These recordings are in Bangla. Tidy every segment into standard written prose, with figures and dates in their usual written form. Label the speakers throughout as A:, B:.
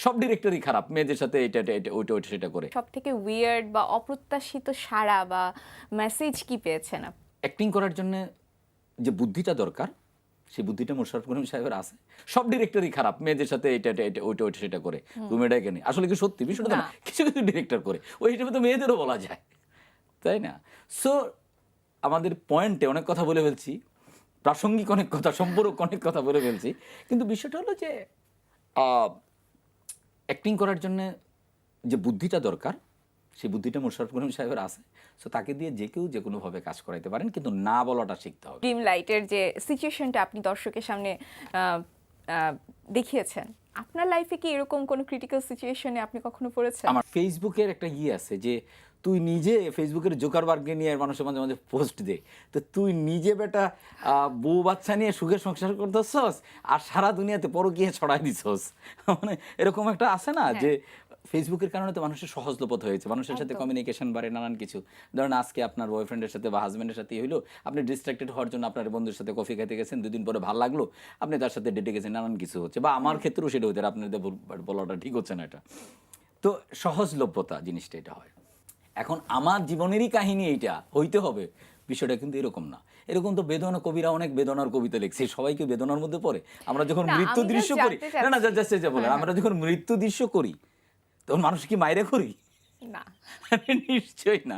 A: সব ডিরেক্টরই খারাপ, মেয়েদের সাথে এটা এটা এটা ওইটা ওইটা সেটা করে।
B: সবথেকে উইয়ার্ড বা অপ্রত্যাশিত সাড়া বা মেসেজ কি পেয়েছেন আপনি?
A: অ্যাক্টিং করার জন্য যে বুদ্ধিটা দরকার, সেই বুদ্ধিটা মোশাররফ করিম সাহেবের আছে। সব ডিরেক্টরই খারাপ, মেয়েদের সাথে এটা এটা এটা ওইটা ওইটা সেটা করে, রুমে ডেকে নেই। আসলে কি সত্যি বিষয়টা তো না,
B: না।
A: কিছু কিছু ডিরেক্টর করে, ওই হিসেবে তো মেয়েদেরও বলা যায়, তাই না? সো আমাদের পয়েন্টে অনেক কথা বলে ফেলছি, প্রাসঙ্গিক অনেক কথা, সম্পূরক অনেক কথা বলে ফেলছি, কিন্তু বিষয়টা হলো যে অ্যাক্টিং করার জন্য যে বুদ্ধিটা দরকার, সেই বুদ্ধিটা মোশাররফ করিম সাহেবের আছে। সো তাকে দিয়ে যে কেউ যে কোনোভাবে কাজ করাইতে পারেন, কিন্তু না বলাটা শিখতে হবে।
B: ড্রিম লাইটের যে সিচুয়েশনটা আপনি দর্শকের সামনে আহ, আহ, দেখিয়েছেন, আপনার লাইফে কি এরকম কোনো ক্রিটিক্যাল সিচুয়েশনে আপনি কখনো পড়েছেন?
A: আমার ফেসবুকের একটা আছে যে তুই নিজে ফেসবুকের জোকারবার্গকে নিয়ে মানুষের মাঝে মাঝে পোস্ট দে, তো তুই নিজে বেটা বউ বাচ্চা নিয়ে সুখে সংসার করতেছস আর সারা দুনিয়াতে পরকীয়া ছড়াই দিছস। মানে এরকম একটা আছে না
B: হ্যাঁ।
A: যে ফেসবুকের কারণে তো মানুষের সহজলভ্য হয়েছে, মানুষের সাথে
B: একদম।
A: কমিউনিকেশন বাড়ে, নানান কিছু। ধরেন আজকে আপনার বয়ফ্রেন্ডের সাথে বা হাজব্যান্ডের সাথে হইলো, আপনি ডিস্ট্রাক্টেড হওয়ার জন্য আপনার বন্ধুর সাথে কফি খেতে গেছেন, দুদিন পরে ভালো লাগলো, আপনি তার সাথে ডেটে গেছেন, নানান কিছু হচ্ছে। বা আমার ক্ষেত্রেও সেটা হচ্ছে, আপনাদের বলাটা ঠিক হচ্ছে না এটা। তো সহজলভ্যতা জিনিসটা এটা হয়। এখন আমার জীবনেরই কাহিনী এইটা হইতে হবে, বিষয়টা কিন্তু এরকম না। এরকম তো বেদনা, কবিরা অনেক বেদনার কবিতা লিখছে, সবাইকে বেদনার মধ্যে পড়ে। আমরা যখন
B: না,
A: মৃত্যু
B: আমি
A: দৃশ্য
B: just
A: করি,
B: জানতে
A: না না
B: চাচ্ছি।
A: জাস্ট বলেন, আমরা যখন মৃত্যু দৃশ্য করি তখন মানুষ কি মাইরে করি?
B: না।
A: নিশ্চয়ই না।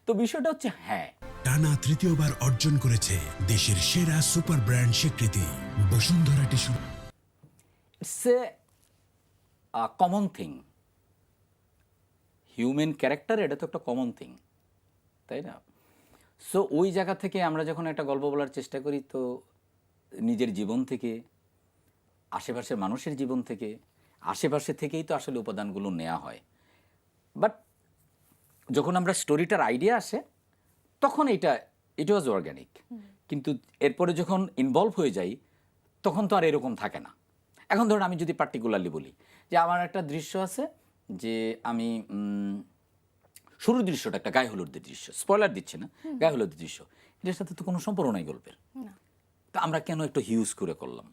A: তো বিষয়টা হচ্ছে, হ্যাঁ,
C: টানা তৃতীয়বার অর্জন করেছে দেশের সেরা সুপার ব্র্যান্ড স্বীকৃতি Bashundhara tissue.
A: It's a common thing. Human character, এটা তো একটা কমন থিং, তাই না? সো ওই জায়গা থেকে আমরা যখন একটা গল্প বলার চেষ্টা করি, তো নিজের জীবন থেকে, আশেপাশের মানুষের জীবন থেকে, আশেপাশে থেকেই তো আসলে উপাদানগুলো নেওয়া হয়। বাট যখন আমরা স্টোরিটার আইডিয়া আসে, তখন ইট ওয়াজ অর্গ্যানিক। কিন্তু এরপরে যখন ইনভলভ হয়ে যাই, তখন তো আর এরকম থাকে না। এখন ধরুন আমি যদি পার্টিকুলারলি বলি যে আমার একটা দৃশ্য আছে, যে আমি শুরুর দৃশ্যটা একটা গায়ে হলুদের দৃশ্য, স্পয়লার দিচ্ছে না, গায়ে হলুদের দৃশ্য, এটার সাথে তো কোনো সম্পর্ক নাই গল্পের, তো আমরা কেন একটু হিউজ করে করলাম?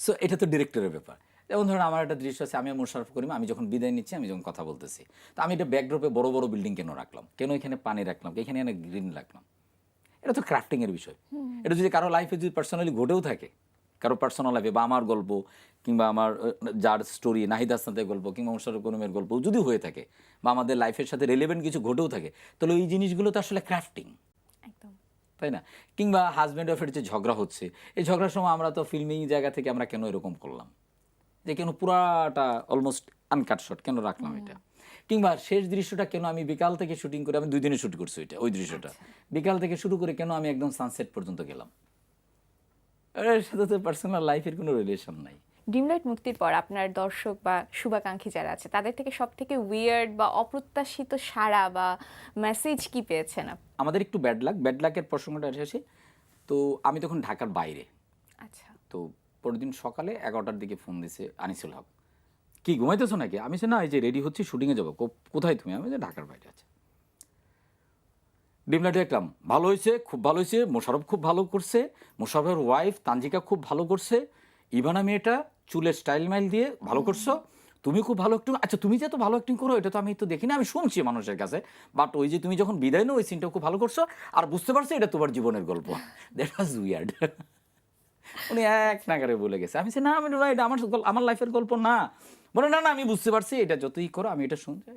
A: সো এটা তো ডিরেক্টরের ব্যাপার। যেমন ধরুন আমার একটা দৃশ্য আছে, আমি মোশাররফ করিম, আমি যখন বিদায় নিচ্ছি, আমি যখন কথা বলতেছি, তো আমি এটা ব্যাকড্রপে বড় বড় বিল্ডিং কেন রাখলাম, কেন এখানে পানি রাখলাম, এখানে এনে গ্রিন রাখলাম? এটা তো ক্রাফটিংয়ের বিষয়। এটা যদি কারো লাইফে যদি পার্সোনালি ঘটেও থাকে, কারো পার্সোনাল লাইফে, বা আমার গল্প, কিংবা আমার যার স্টোরি, নাহিদ হাসানের গল্প কিংবা মোশাররফ করিমের গল্প যদি হয়ে থাকে, বা আমাদের লাইফের সাথে রেলেভেন্ট কিছু ঘটেও থাকে, তাহলে এই জিনিসগুলো তো আসলে ক্রাফটিং,
B: একদম।
A: তাই না? কিংবা হাজব্যান্ড ওয়াইফের যে ঝগড়া হচ্ছে, এই ঝগড়ার সময় আমরা তো ফিল্মিং জায়গা থেকে আমরা কেন এরকম করলাম, যে কেন পুরাটা অলমোস্ট আনকাট শট কেন রাখলাম এটা? কিংবা শেষ দৃশ্যটা কেন আমি বিকাল থেকে শুটিং করে, আমি 2 দিনে শুট করছি ওই দৃশ্যটা, বিকাল থেকে শুরু করে কেন আমি একদম সানসেট পর্যন্ত গেলাম? এর সাথে তো পার্সোনাল লাইফের কোনো রিলেশন নাই।
B: ড্রিম লাইট মুক্তির পর আপনার দর্শক বা শুভাকাঙ্ক্ষী যারা আছে, তাদের থেকে সবথেকে উইয়ার্ড বা অপ্রত্যাশিত সাড়া বা মেসেজ কি পেয়েছেন আপনি?
A: আমাদের একটু ব্যাড লাকের প্রসঙ্গটা এসেছে। তো আমি তখন ঢাকার বাইরে।
B: আচ্ছা।
A: তো পরের দিন সকালে 11টার দিকে ফোন দিছে আনিসুল হক, কি ঘুমাইতেছো নাকি? আমি বলছি, না, এই যে রেডি হচ্ছি, শুটিংয়ে যাবো। কোথায় তুমি? আমি যে ঢাকার বাইরে আছে। ডিম লাইট দেখলাম, ভালো হয়েছে, খুব ভালো হয়েছে, মোশাররফ খুব ভালো করছে, মোশাররফের ওয়াইফ তানজিকা খুব ভালো করছে, ইভানা মেয়েটা চুলের স্টাইল মাইল দিয়ে ভালো করছো, তুমি খুব ভালো অ্যাক্টিং, আচ্ছা তুমি যে এত ভালো অ্যাক্টিং করো এটা তো আমি তো দেখি না, আমি শুনছি মানুষের কাছে, বাট ওই যে তুমি যখন বিদায় নাও ওই সিনটা খুব ভালো করছো, আর বুঝতে পারছো এটা তোমার জীবনের গল্প। That was weird. উনি এক নাগারে বলে গেছে। আমি বলছি, না, আমি এটা আমার লাইফের গল্প না। বলে, না না, আমি বুঝতে পারছি, এটা যতই করো আমি এটা শুনতে